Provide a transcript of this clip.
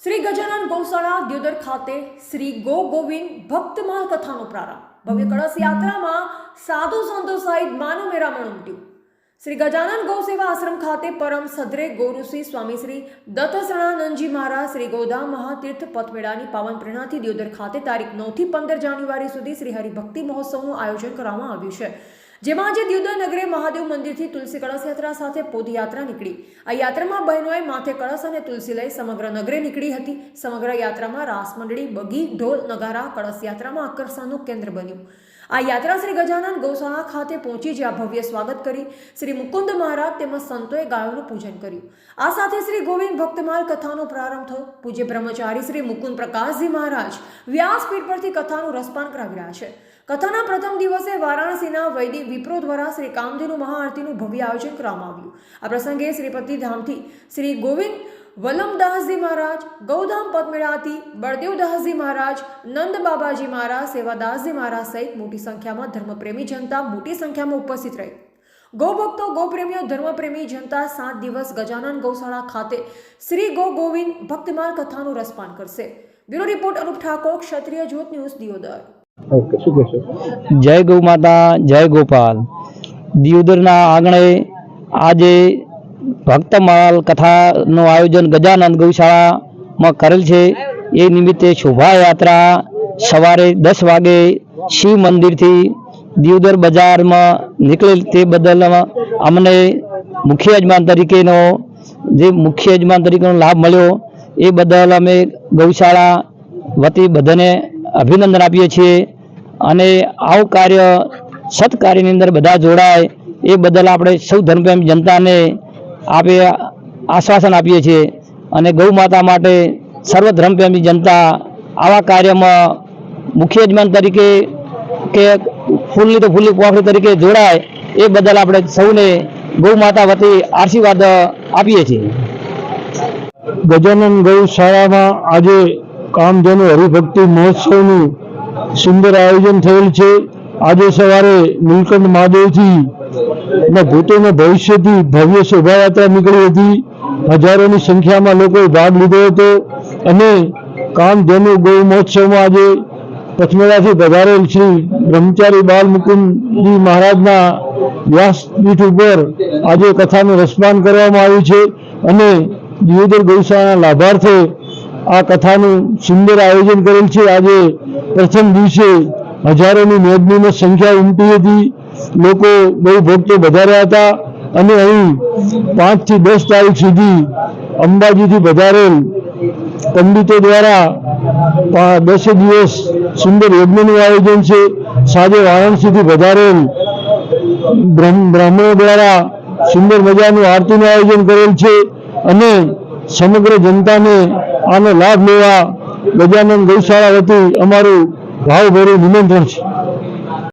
શ્રી ગજાનન ગૌશાળા દ્યોદર ખાતે શ્રી ગો ગોવિંદ ભક્તમાલ કથાનો પ્રારંભ। ભવ્ય કળશ યાત્રામાં સાધુ સંતો સહિત માનવ મેળામણ ઉમટ્યું। શ્રી ગજાનન ગૌ સેવા આશ્રમ ખાતે પરમ સદરે ગૌઋષિ સ્વામી શ્રી દત્તસણાનંદજી મહારાજ શ્રી ગોધામ મહાતીર્થ પથમેળાની પાવન પ્રેરણાથી દ્યોદર ખાતે તારીખ 9 થી 15 જાન્યુઆરી સુધી શ્રી હરિભક્તિ મહોત્સવનું આયોજન કરવામાં આવ્યું છે, જેમાં આજે દ્યોદર નગરે મહાદેવ મંદિરથી તુલસી કળશ યાત્રા સાથે પોદયાત્રા નીકળી। આ યાત્રામાં બહેનોએ માથે કળશ અને તુલસી લઈ સમગ્ર નગરે નીકળી હતી। સમગ્ર યાત્રામાં રાસ મંડળી, બગી, ઢોલ, નગારા કળશ યાત્રામાં આકર્ષણનું કેન્દ્ર બન્યું। આ યાત્રા શ્રી ગજાનન ગૌશાળા ખાતે પહોંચી જ્યાં ભવ્ય સ્વાગત કરી શ્રી મુકુંદ મહારાજ તેમજ સંતોએ ગાયોનું પૂજન કર્યું। આ સાથે શ્રી ગોવિંદ ભક્તમાલ કથાનો પ્રારંભ થયો। પૂજ્ય બ્રહ્મચારી શ્રી મુકુંદ પ્રકાશજી મહારાજ વ્યાસપીઠ પરથી કથાનું રસપાન કરાવી રહ્યા છે। કથાના પ્રથમ દિવસે વારાણસીના વૈદિક વિપ્રો દ્વારા શ્રી કામધેનુ મહાઆરતીનું ભવ્ય આયોજન કરવામાં આવ્યું। આ પ્રસંગે શ્રીપતિ ધામથી શ્રી ગોવિંદ વલ્લમદાસજી મહારાજ, ગૌધામ પદમેળાથી બળદેવદાસજી મહારાજ, નંદ બાબાજી મહારાજ, સેવાદાસજી મહારાજ સહિત મોટી સંખ્યામાં ધર્મપ્રેમી જનતા મોટી સંખ્યામાં ઉપસ્થિત રહી। ગૌભક્તો, ગૌપ્રેમીઓ, ધર્મપ્રેમી જનતા 7 દિવસ ગજાનન ગૌશાળા ખાતે શ્રી ગો ગોવિંદ ભક્તમાલ કથાનું રસપાન કરશે। બ્યુરો રિપોર્ટ અનુપ ઠાકોર, ક્ષત્રિય જ્યોત ન્યૂઝ, દિયોદર। जय गौ माता, जय गोपाल। दियोदरना आंगणे आज भक्तमाल कथा नो आयोजन गजानन गौशाला में करेल छे। ए निमित्ते शोभा यात्रा सवारे 10 वागे शिव मंदिर थी दियोदर बजार में निकले, ते बदल अमने मुख्य यजमान तरीके नो मुख्य यजमान तरीके नो लाभ मळ्यो। ए बदल अमे गौशाला वती बधाने अभिनंदन आपीए छीए અને આવું કાર્ય સત્કાર્યની અંદર બધા જોડાય એ બદલ આપણે સૌ ધર્મપ્રેમી જનતાને આપે આશ્વાસન આપીએ છીએ અને ગૌ માતા માટે સર્વ ધર્મપ્રેમી જનતા આવા કાર્યમાં મુખ્ય યજમાન તરીકે કે ફૂલની તો ફૂલની પોખરી તરીકે જોડાય એ બદલ આપણે સૌને ગૌ માતા વતી આશીર્વાદ આપીએ છીએ। ગજાનન ગૌશાળામાં આજે કામધેનુ હરિભક્તિ મહોત્સવનું सुंदर आयोजन थયેલ છે। આજે સવારે નીલકંઠ મહાદેવથી અને ભૂતોના ભવિષ્યથી ભવ્ય શોભાયાત્રા નીકળી હતી। હજારોની સંખ્યામાં લોકોએ ભાગ લીધો હતો અને કામધેનુ ગૌ મહોત્સવમાં આજે પથમેળાથી પધારેલ શ્રી બ્રહ્મચારી બાલ મુકુંદજી મહારાજના વ્યાસપીઠ ઉપર આજે કથાનું રસપાન કરવામાં આવ્યું છે અને દિયોદર ગૌશાળાના લાભાર્થે આ કથાનું સુંદર આયોજન કરેલ છે। આજે પ્રથમ દિવસે હજારોની મેદનીમાં સંખ્યા ઉમટી હતી। લોકો બહુ ભક્તો વધાર્યા હતા અને અહીં 5 થી 10 તારીખ સુધી અંબાજીથી પધારેલ પંડિતો દ્વારા 10 દિવસ સુંદર યજ્ઞનું આયોજન છે। સાંજે વારાણસીથી પધારેલ બ્રાહ્મણો દ્વારા સુંદર મજાનું આરતીનું આયોજન કરેલ છે અને સમગ્ર જનતાને આનો લાભ લેવા ગજાનન ગૌશાળા વતી અમારું ભાવભર્યું નિમંત્રણ છે।